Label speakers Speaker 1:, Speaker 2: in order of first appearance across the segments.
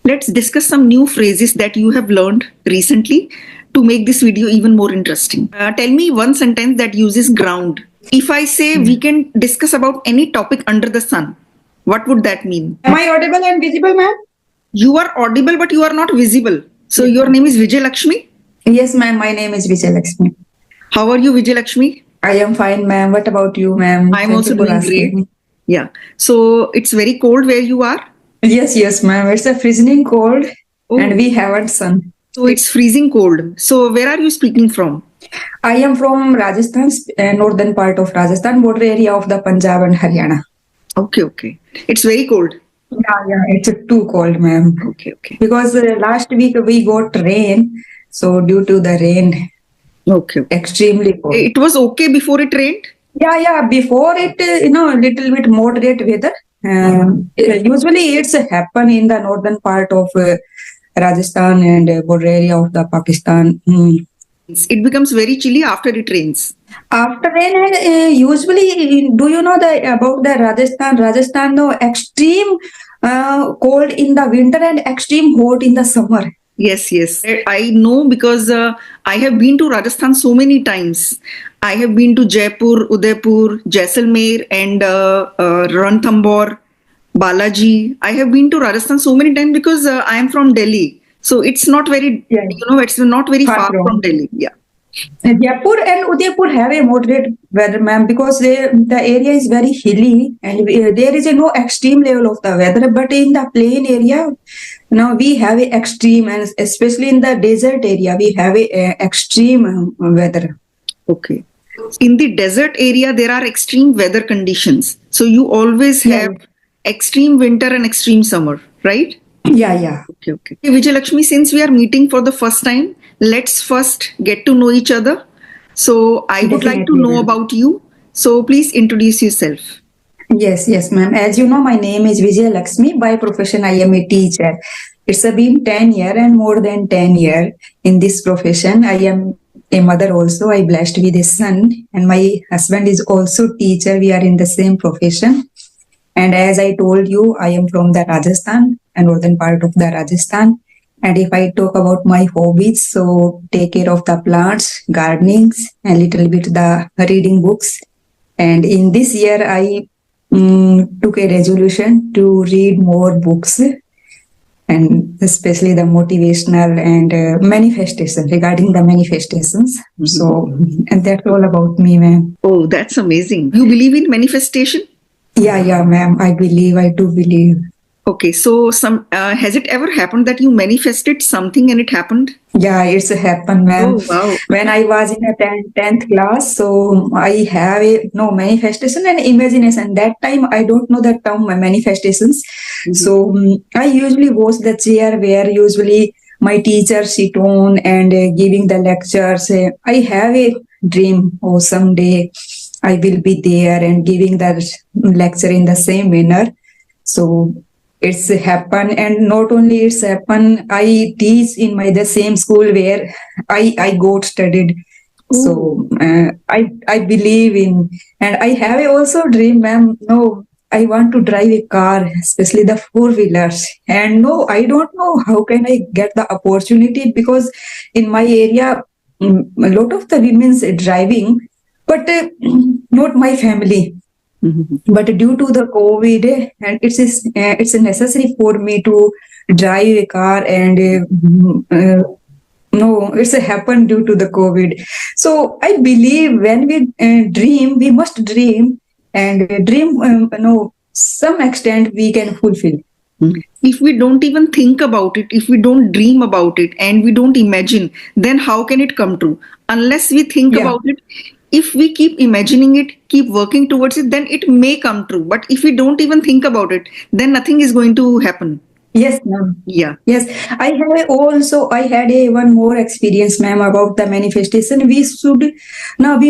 Speaker 1: let's discuss some new phrases that you have learned recently to make this video even more interesting. Tell me one sentence that uses ground. If I say we can discuss about any topic under the sun, what would that mean?
Speaker 2: Am I audible and visible, ma'am?
Speaker 1: You are audible, but you are not visible. So your name is Vijay Lakshmi?
Speaker 2: Yes, ma'am. My name is Vijay Lakshmi.
Speaker 1: How are you, Vijay Lakshmi?
Speaker 2: I am fine, ma'am. What about you, ma'am?
Speaker 1: I'm also doing great. Yeah. So it's very cold where you are?
Speaker 2: Yes, ma'am. It's a freezing cold and we haven't sun.
Speaker 1: So it's freezing cold. So where are you speaking from?
Speaker 2: I am from Rajasthan, northern part of Rajasthan, border area of the Punjab and Haryana.
Speaker 1: Okay. It's very cold.
Speaker 2: Yeah. It's too cold, ma'am.
Speaker 1: Okay.
Speaker 2: Because last week we got rain. So due to the rain,
Speaker 1: Okay.
Speaker 2: extremely cold.
Speaker 1: It was okay before it rained?
Speaker 2: Yeah. Before it, little bit moderate weather. Usually it's happen in the northern part of Rajasthan and border area of the Pakistan.
Speaker 1: It becomes very chilly after it rains.
Speaker 2: After rain, usually, do you know about the Rajasthan? Rajasthan, no, extreme cold in the winter and extreme hot in the summer.
Speaker 1: Yes. I know because I have been to Rajasthan so many times. I have been to Jaipur, Udaipur, Jaisalmer and Ranthambore, Balaji. I have been to Rajasthan so many times because I am from Delhi. So it's not very, it's not very far from Delhi. Yeah.
Speaker 2: Jaipur and Udaipur have a moderate weather, ma'am, because the area is very hilly and there is no extreme level of the weather. But in the plain area, now we have a extreme, and especially in the desert area, we have a extreme weather.
Speaker 1: Okay. In the desert area, there are extreme weather conditions. So you always have extreme winter and extreme summer, right?
Speaker 2: Yeah.
Speaker 1: Okay. Vijay Lakshmi, since we are meeting for the first time, let's first get to know each other. So I would like to know about you. So please introduce yourself.
Speaker 2: Yes, ma'am. As you know, my name is Vijay Lakshmi. By profession, I am a teacher. It's been 10 years and more than 10 years in this profession. I am a mother also. I blessed with a son, and my husband is also teacher. We are in the same profession. And as I told you, I am from the Rajasthan, a northern part of the Rajasthan. And if I talk about my hobbies, so take care of the plants, gardenings, and little bit the reading books. And in this year, I took a resolution to read more books, and especially the motivational and manifestation, regarding the manifestations. So, and that's all about me, ma'am.
Speaker 1: Oh, that's amazing. You believe in manifestation?
Speaker 2: Yeah, ma'am. I do believe.
Speaker 1: Okay, so has it ever happened that you manifested something and it happened?
Speaker 2: Yeah, it's happened, ma'am.
Speaker 1: Oh, wow.
Speaker 2: When I was in a 10th class, so I have manifestation and imagination. That time, I don't know the term manifestations. So I usually was the chair where usually my teacher sit on and giving the lectures. I have a dream, someday I will be there and giving the lecture in the same manner. So it's happened, and not only it's happened, I teach in the same school where I got studied. Ooh. So I believe in, and I have also dream, ma'am. No, I want to drive a car, especially the 4-wheelers. And no, I don't know how can I get the opportunity, because in my area, a lot of the women's driving, but not my family. But due to the COVID, and it's necessary for me to drive a car, and no, it's happened due to the COVID. So I believe when we dream, we must dream, and dream, some extent we can fulfill.
Speaker 1: If we don't even think about it, if we don't dream about it, and we don't imagine, then how can it come true? Unless we think about it, if we keep imagining it, keep working towards it, then it may come true. But if we don't even think about it, then nothing is going to happen.
Speaker 2: Yes, ma'am.
Speaker 1: Yeah.
Speaker 2: Yes, I had one more experience, ma'am, about the manifestation. We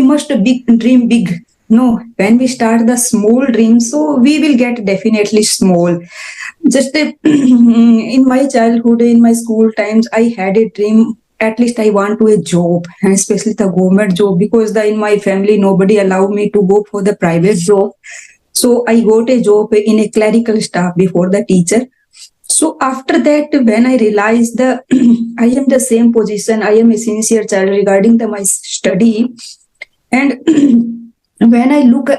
Speaker 2: must dream big. No, when we start the small dream, so we will get definitely small. Just in my childhood, in my school times, I had a dream. At least I want to a job, and especially the government job, because in my family nobody allowed me to go for the private job. So I got a job in a clerical staff before the teacher. So after that, when I realized the I am the same position, I am a sincere child regarding my study, and when I look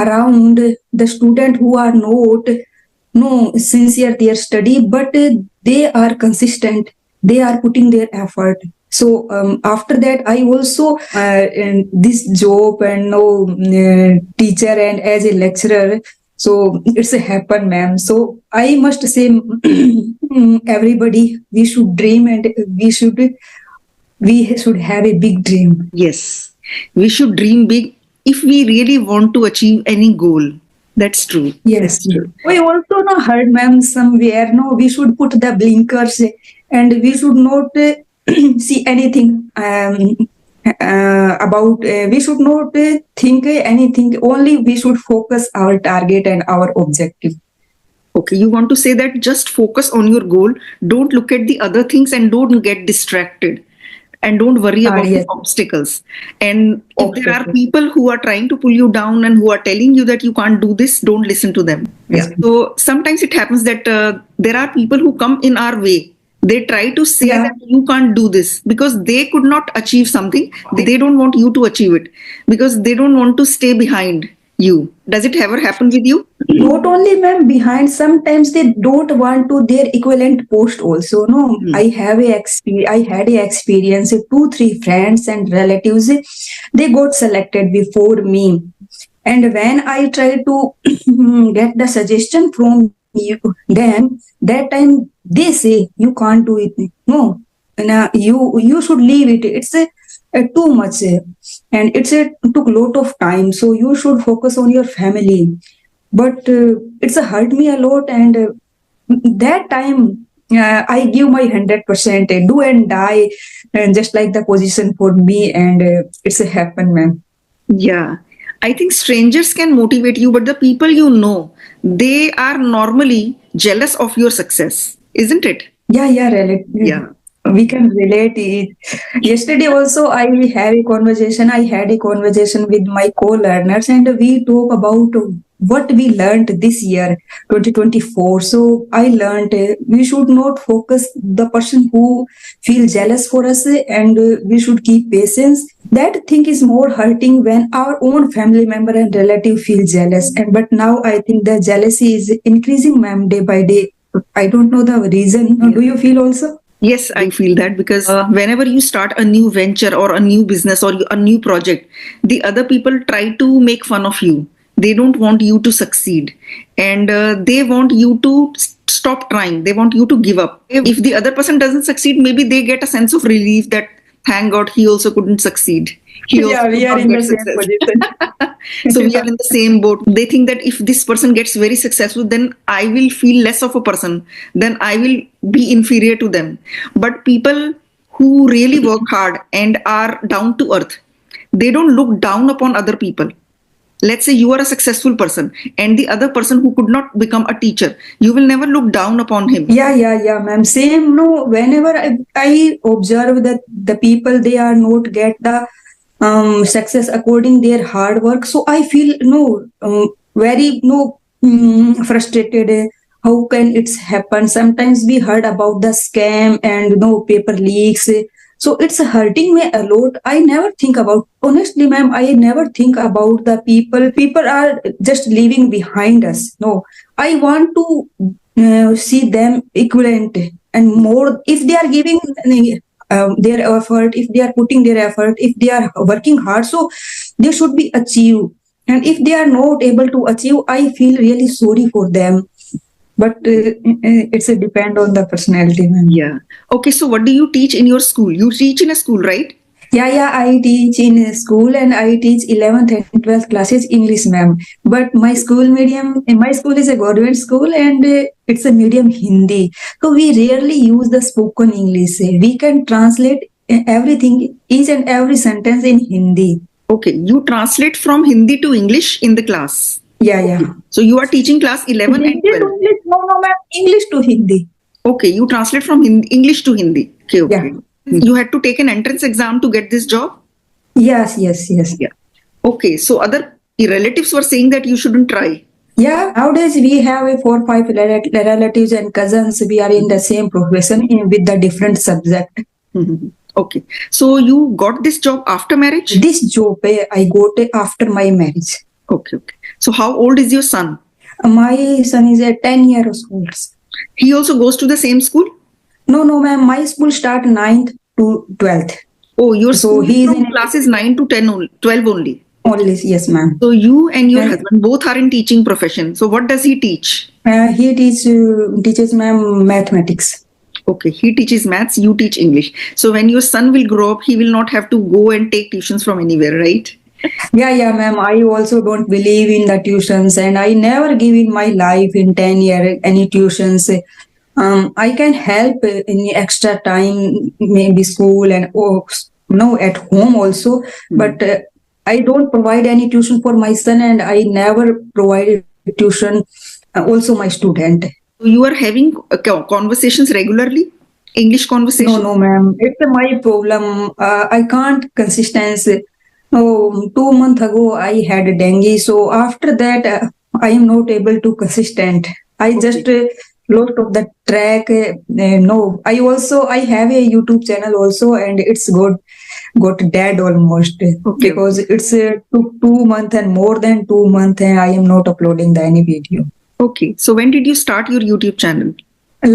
Speaker 2: around the student who are not no sincere their study, but they are consistent, they are putting their effort. So after that, I also in this job and no teacher and as a lecturer. So it's a happen, ma'am. So I must say, everybody, we should have a big dream.
Speaker 1: Yes, we should dream big if we really want to achieve any goal. That's true.
Speaker 2: Yes,
Speaker 1: That's true.
Speaker 2: we also know heard, ma'am, somewhere. No, we should put the blinkers and we should not see anything about. We should not think anything. Only we should focus our target and our objective.
Speaker 1: Okay, you want to say that just focus on your goal, don't look at the other things and don't get distracted and don't worry about
Speaker 2: Yes.
Speaker 1: the obstacles. And if
Speaker 2: Okay,
Speaker 1: there are
Speaker 2: okay.
Speaker 1: people who are trying to pull you down and who are telling you that you can't do this, don't listen to them.
Speaker 2: Yes.
Speaker 1: So sometimes it happens that there are people who come in our way. They try to say
Speaker 2: Yeah.
Speaker 1: that you can't do this because they could not achieve something. They don't want you to achieve it because they don't want to stay behind you. Does it ever happen with you?
Speaker 2: Not only, ma'am, behind, sometimes they don't want to their equivalent post also. No, I had a experience. 2-3 friends and relatives, they got selected before me, and when I tried to get the suggestion from you, then that time they say you can't do it. No, you should leave it. It's too much, and took lot of time. So you should focus on your family. But it's hurt me a lot, and that time I give my 100%, do and die, and just like the position for me, and it's a happen, ma'am.
Speaker 1: Yeah. I think strangers can motivate you, but the people you know, they are normally jealous of your success, isn't it?
Speaker 2: Yeah, really.
Speaker 1: Yeah.
Speaker 2: We can relate it. Yesterday also I had a conversation with my co-learners, and we talk about what we learned this year 2024. So I learned we should not focus the person who feel jealous for us, and we should keep patience. That thing is more hurting when our own family member and relative feel jealous, and but now I think the jealousy is increasing, ma'am, day by day. I don't know the reason. Do you feel also?
Speaker 1: Yes, I feel that because whenever you start a new venture or a new business or a new project, the other people try to make fun of you. They don't want you to succeed and they want you to stop trying. They want you to give up. If the other person doesn't succeed, maybe they get a sense of relief that thank God he also couldn't succeed. He also
Speaker 2: Yeah, we
Speaker 1: could
Speaker 2: are
Speaker 1: not
Speaker 2: in
Speaker 1: get
Speaker 2: the same
Speaker 1: success.
Speaker 2: position.
Speaker 1: So we are in the same boat. They think that if this person gets very successful, then I will feel less of a person. Then I will be inferior to them. But people who really work hard and are down to earth, they don't look down upon other people. Let's say you are a successful person and the other person who could not become a teacher, you will never look down upon him.
Speaker 2: Yeah, ma'am. Same. No, whenever I observe that the people, they are not get the success according their hard work. So I feel very frustrated. How can it happen? Sometimes we heard about the scam and paper leaks. So it's hurting me a lot. I never think about, honestly, ma'am, I never think about the people. People are just leaving behind us. No, I want to see them equivalent and more. If they are giving their effort, if they are putting their effort, if they are working hard, so they should be achieved. And if they are not able to achieve, I feel really sorry for them. But it's a depend on the personality, ma'am.
Speaker 1: Yeah. Okay, so what do you teach in your school? You teach in a school, right?
Speaker 2: Yeah, I teach in a school and I teach 11th and 12th classes English, ma'am. But my school is a government school and it's a medium Hindi. So we rarely use the spoken English. We can translate everything, each and every sentence in Hindi.
Speaker 1: Okay, you translate from Hindi to English in the class.
Speaker 2: Yeah.
Speaker 1: So you are teaching class 11 and
Speaker 2: Hindi to
Speaker 1: 12.
Speaker 2: English, no, ma'am. English to Hindi.
Speaker 1: Okay, you translate from English to Hindi. Okay.
Speaker 2: Yeah.
Speaker 1: You had to take an entrance exam to get this job?
Speaker 2: Yes.
Speaker 1: Yeah. Okay, so other relatives were saying that you shouldn't try.
Speaker 2: Yeah, nowadays we have a 4 5 relatives and cousins. We are in the same profession with the different subject.
Speaker 1: Mhm. Okay. So you got this job after marriage?
Speaker 2: This job I got after my marriage.
Speaker 1: Okay, okay. So how old is your son?
Speaker 2: My son is a 10 years old.
Speaker 1: He also goes to the same school?
Speaker 2: No, ma'am. My school start 9th to 12th.
Speaker 1: Oh, your
Speaker 2: So
Speaker 1: school is
Speaker 2: he is
Speaker 1: from
Speaker 2: in
Speaker 1: classes 9 to 10 only, 12 only.
Speaker 2: only, yes, ma'am.
Speaker 1: So you and your
Speaker 2: And
Speaker 1: husband both are in teaching profession. So what does he teach?
Speaker 2: he teaches ma'am mathematics.
Speaker 1: Okay, he teaches maths, you teach English. So when your son will grow up, he will not have to go and take tuitions from anywhere, right?
Speaker 2: Yeah, ma'am. I also don't believe in the tuitions, and I never give in my life in 10 year any tuitions. I can help in extra time, maybe school and no at home also, but I don't provide any tuition for my son, and I never provided tuition also my student.
Speaker 1: So you are having conversations regularly? English conversations?
Speaker 2: No, ma'am. It's my problem. I can't consistency. Oh, 2 months ago I had dengue. So after that, I am not able to consistent. I just
Speaker 1: Okay.
Speaker 2: lost of the track. No, I have a YouTube channel also, and it's got dead almost
Speaker 1: Okay,
Speaker 2: because
Speaker 1: okay.
Speaker 2: it's took 2 months and more than 2 months, and I am not uploading the any video.
Speaker 1: Okay. So when did you start your YouTube channel?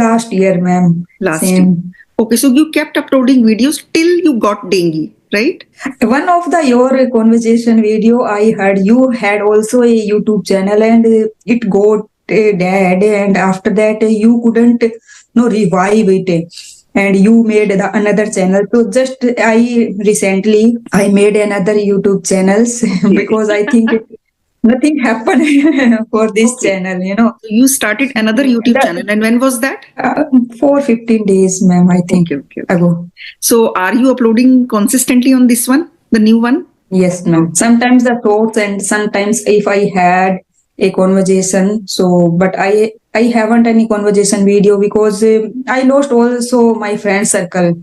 Speaker 2: Last year, ma'am.
Speaker 1: Last year.
Speaker 2: Same.
Speaker 1: Okay, so you kept uploading videos till you got dengue, right?
Speaker 2: One of the your conversation video I heard you had also a YouTube channel and it got dead, and after that you couldn't no revive it, and you made the another channel. So just I recently I made another YouTube channels because I think nothing happened for this
Speaker 1: Okay.
Speaker 2: channel, you know.
Speaker 1: So you started another YouTube
Speaker 2: The,
Speaker 1: channel, and when was that?
Speaker 2: for 15 days, ma'am, I think
Speaker 1: Okay, okay, okay.
Speaker 2: ago.
Speaker 1: So are you uploading consistently on this one, the new one?
Speaker 2: Yes, ma'am. Sometimes the thoughts and sometimes if I had a conversation, so but I haven't any conversation video because I lost also my friend circle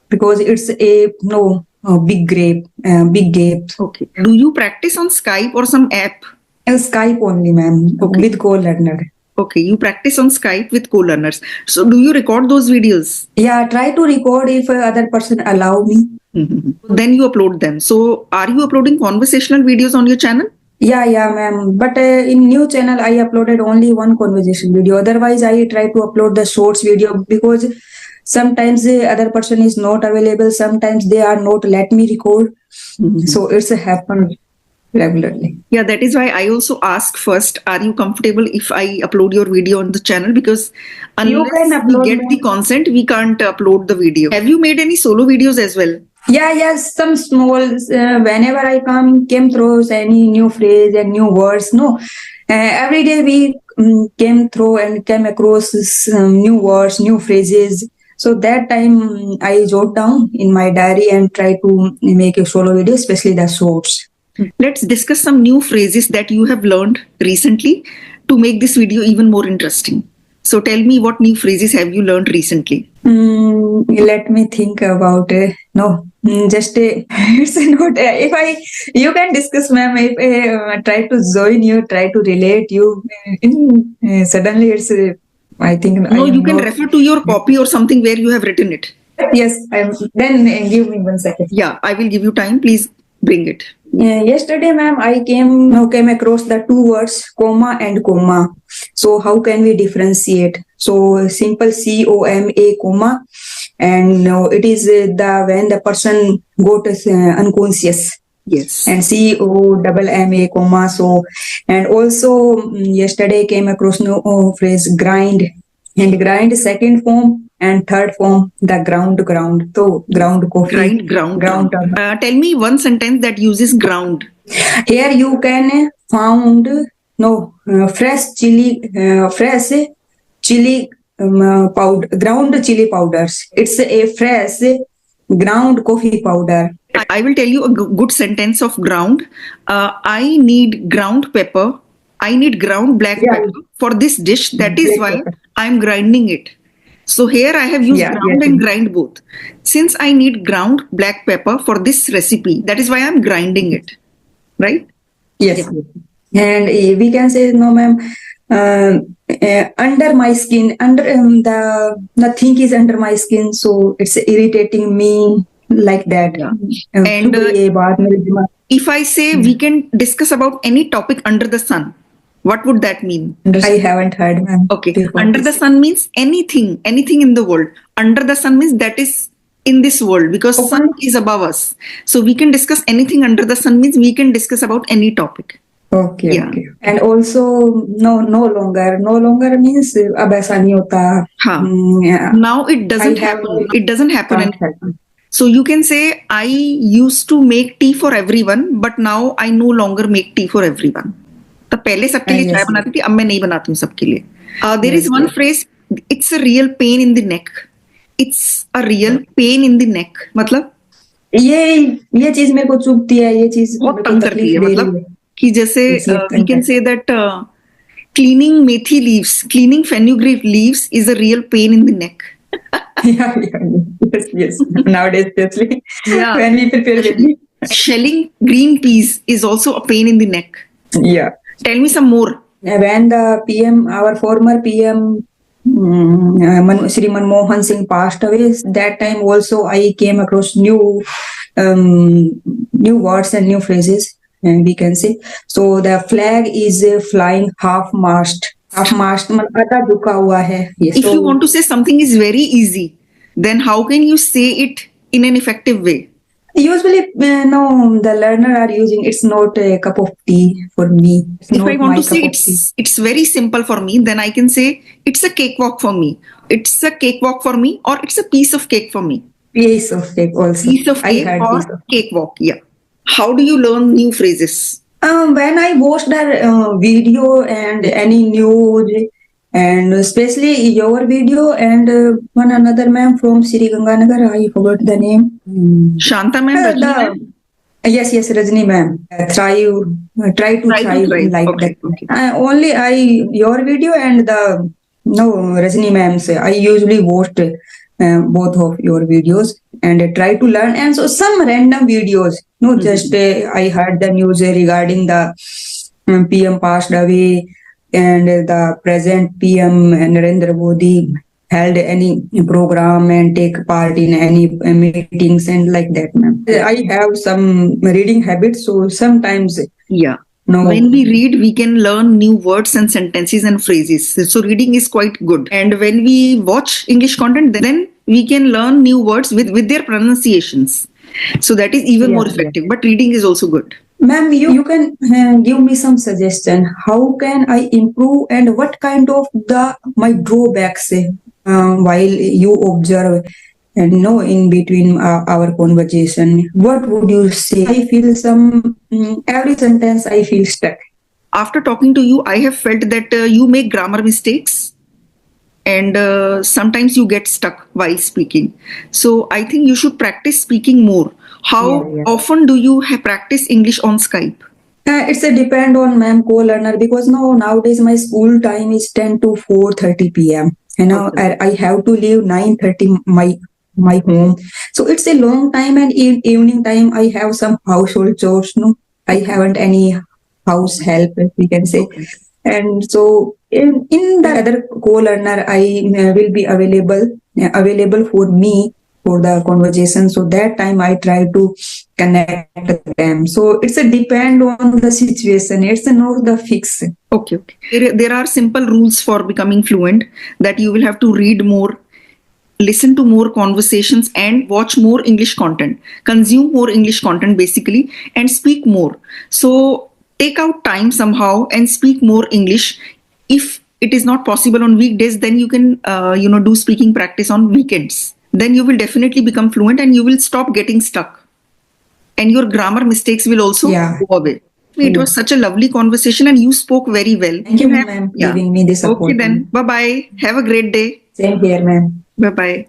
Speaker 2: because it's a no big gap.
Speaker 1: Okay. Do you practice on Skype or some app?
Speaker 2: Skype only, ma'am,
Speaker 1: Okay.
Speaker 2: with co-learner.
Speaker 1: Okay, you practice on Skype with co-learners. So do you record those videos?
Speaker 2: Yeah, try to record if other person allow me.
Speaker 1: Mhm. Then you upload them. So are you uploading conversational videos on your channel?
Speaker 2: Yeah, ma'am. But in new channel, I uploaded only one conversation video. Otherwise, I try to upload the shorts video because sometimes the other person is not available. Sometimes they are not let me record.
Speaker 1: Mhm.
Speaker 2: So it's happen regularly.
Speaker 1: Yeah, that is why I also ask first, are you comfortable if I upload your video on the channel? Because
Speaker 2: You can
Speaker 1: unless we
Speaker 2: upload,
Speaker 1: get the
Speaker 2: ma'am.
Speaker 1: consent, we can't upload the video. Have you made any solo videos as well?
Speaker 2: Yes, some small. Whenever I came through any new phrase and new words, no. Every day we came through and came across some new words, new phrases. So that time I jot down in my diary and try to make a solo video, especially the shorts.
Speaker 1: Let's discuss some new phrases that you have learned recently to make this video even more interesting. So tell me, what new phrases have you learned recently?
Speaker 2: Let me think about it. No, just it's not. If you can discuss, ma'am. If try to join you, try to relate you, suddenly it's. I think I
Speaker 1: No, you
Speaker 2: am
Speaker 1: can
Speaker 2: not.
Speaker 1: refer to your copy or something where you have written it.
Speaker 2: Yes, I am. Then give me 1 second.
Speaker 1: Yeah, I will give you time. Please bring it.
Speaker 2: Yesterday, ma'am, I came across the two words comma and comma. So how can we differentiate? So simple COMA comma, and it is the when the person got unconscious.
Speaker 1: Yes.
Speaker 2: And COMMA comma. So and also yesterday came across no phrase grind, and grind second form and third form the ground. So ground coffee.
Speaker 1: Ground. Tell me one sentence that uses ground.
Speaker 2: Here you can found fresh chili powder, ground chili powders. It's a fresh ground coffee powder.
Speaker 1: I will tell you a good sentence of ground. I need ground pepper. I need ground black pepper for this dish. That is why I'm grinding it. So here I have used ground and grind both. Since I need ground black pepper for this recipe, that is why I'm grinding it. Right?
Speaker 2: Yes. And we can say, no, ma'am, under my skin, under the thing is under my skin, so it's irritating me like that.
Speaker 1: Yeah.
Speaker 2: And
Speaker 1: And if I say we can discuss about any topic under the sun, what would that mean?
Speaker 2: I haven't heard, ma'am.
Speaker 1: Okay.
Speaker 2: before
Speaker 1: Under
Speaker 2: this.
Speaker 1: the sun means anything in the world. Under the sun means that is in this world, because sun is above us. So we can discuss anything under the sun means we can discuss about any topic.
Speaker 2: Okay,
Speaker 1: Yeah.
Speaker 2: okay. And also, no longer means अब ऐसा नहीं होता.
Speaker 1: हाँ.
Speaker 2: Yeah.
Speaker 1: Now it doesn't
Speaker 2: I have-
Speaker 1: happen. It doesn't happen.
Speaker 2: Can't
Speaker 1: anymore.
Speaker 2: happen.
Speaker 1: So you can say I used to make tea for everyone, but now I no longer make tea for everyone. तो पहले सबके लिए
Speaker 2: Yes,
Speaker 1: चाय
Speaker 2: yes.
Speaker 1: बनाती थी, अब मैं नहीं बनाती हूँ सबके लिए. There is
Speaker 2: Yes,
Speaker 1: one
Speaker 2: yes.
Speaker 1: phrase. It's a real pain in the neck. It's a real pain in the neck. मतलब
Speaker 2: ये चीज मेरे को चुभती है, ये चीज
Speaker 1: बहुत
Speaker 2: मेरे को
Speaker 1: तंग करती है.
Speaker 2: तकलीफ दे रही
Speaker 1: मतलब
Speaker 2: है.
Speaker 1: कि जैसे
Speaker 2: इसलिए
Speaker 1: we
Speaker 2: तंग
Speaker 1: can
Speaker 2: करती
Speaker 1: say that cleaning methi leaves, cleaning fenugreek leaves is a real pain in the neck.
Speaker 2: Yeah. Yes. Nowadays, especially
Speaker 1: Yeah.
Speaker 2: when we prepare with
Speaker 1: Shelling green peas is also a pain in the neck.
Speaker 2: yeah.
Speaker 1: Tell me some more.
Speaker 2: When the PM, our former PM, Shri Manmohan Singh passed away, that time also I came across new words and new phrases, and we can say. So the flag is flying half mast. Half mast मतलब आधा झुका हुआ है. Yes.
Speaker 1: If you want to say something is very easy, then how can you say it in an effective way?
Speaker 2: Usually, no, the learner are using. It's not a cup of tea for me. It's
Speaker 1: If
Speaker 2: not
Speaker 1: I want
Speaker 2: my
Speaker 1: to say
Speaker 2: cup of tea.
Speaker 1: it's very simple for me, then I can say it's a cakewalk for me. It's a cakewalk for me, or it's a piece of cake for me.
Speaker 2: Piece of cake also.
Speaker 1: Piece of
Speaker 2: I
Speaker 1: cake
Speaker 2: heard
Speaker 1: or
Speaker 2: piece of.
Speaker 1: cakewalk. Yeah. How do you learn new phrases?
Speaker 2: When I watched the video and any news, and especially your video and one another ma'am from Sri Ganganagar, I forgot the name.
Speaker 1: Shanta ma'am, Rajni ma'am?
Speaker 2: Yes, Rajni ma'am. Try to thrive like
Speaker 1: Okay,
Speaker 2: that.
Speaker 1: okay.
Speaker 2: Only your video and the Rajni ma'am's. I usually watched both of your videos and try to learn. And so some random videos, just I heard the news regarding the PM passed away and the present PM Narendra Modi held any program and take part in any meetings and like that, ma'am. I have some reading habits, so sometimes
Speaker 1: Yeah.
Speaker 2: no.
Speaker 1: When we read, we can learn new words and sentences and phrases. So reading is quite good. And when we watch English content, then we can learn new words with their pronunciations. So that is even more effective. But reading is also good.
Speaker 2: Ma'am, you can give me some suggestion. How can I improve and what kind of my drawbacks while you observe and in between our conversation? What would you say? I feel every sentence I feel stuck.
Speaker 1: After talking to you, I have felt that you make grammar mistakes and sometimes you get stuck while speaking. So I think you should practice speaking more. How often do you practice English on Skype?
Speaker 2: It's a depend on ma'am co-learner because nowadays my school time is 10 to 4:30 p.m. And now I have to leave 9:30 my home. So it's a long time, and in evening time I have some household chores. I haven't any house help, we can say.
Speaker 1: Okay.
Speaker 2: And so in the other co-learner I will be available for me for the conversation. So that time I try to connect them. So it's a depend on the situation. It's not the fix.
Speaker 1: Okay. There are simple rules for becoming fluent, that you will have to read more, listen to more conversations, and watch more English content, consume more English content basically, and speak more. So take out time somehow and speak more English. If it is not possible on weekdays, then you can do speaking practice on weekends. Then you will definitely become fluent and you will stop getting stuck. And your grammar mistakes will also go away. It was such a lovely conversation and you spoke very well.
Speaker 2: Thank you, ma'am, giving me this opportunity.
Speaker 1: Okay then. Bye-bye. Have a great day.
Speaker 2: Same here, ma'am.
Speaker 1: Bye-bye.